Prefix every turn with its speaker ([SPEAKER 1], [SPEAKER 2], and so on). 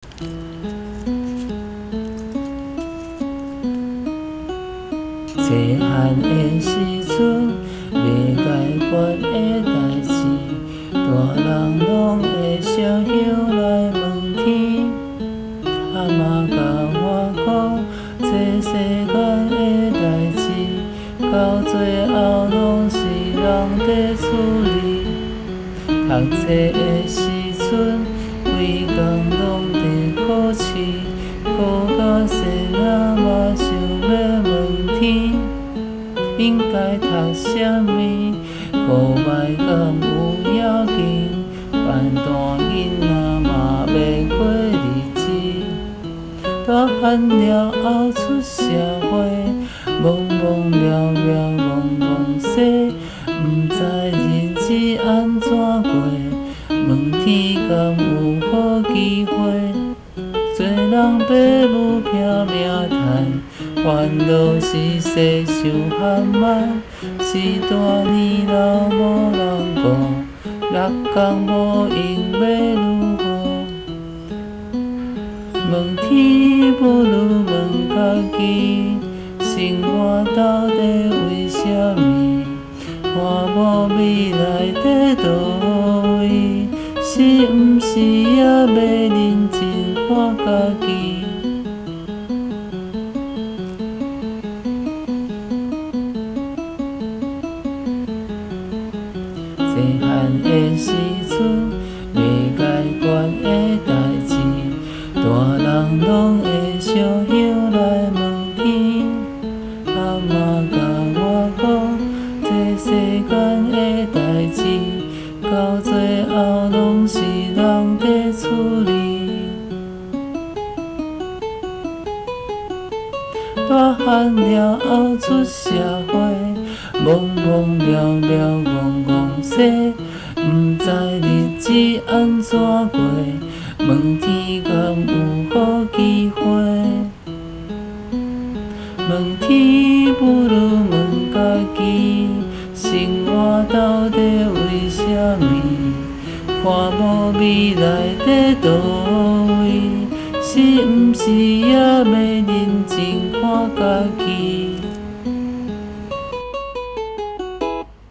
[SPEAKER 1] 细汉的时阵，袂解决的代志，大人拢会烧香来问天。阿嬷甲我讲，这世间的代志，到最后拢是人在处理。读册的时阵，规工拢在考试，考到细仔嘛想要问天，应该读啥物？5摆敢有要紧？办大囡仔嘛袂过日子。大汉了后出社会，懵懵了了懵懵西，毋知日子安怎过。问天敢有好机会？做人爸母拼命趁，烦恼是世上含慢，是大年老无人顾，6工无用要如何？问天不如问家己，生活到底为什么？看无未来在倒位，是毋是也要认真看家己？细汉的时阵，袂解决的代志，大人拢会烧香来问天。阿嬷甲我讲，这世间的代志，到最后拢是人在处理。大汉了后出社会，懵懵了了戆戆西，毋知日子安怎过。问天敢有好机会？问天不如问家己，生活到底为什么？看无未来在倒位，是毋是也要认真看家己？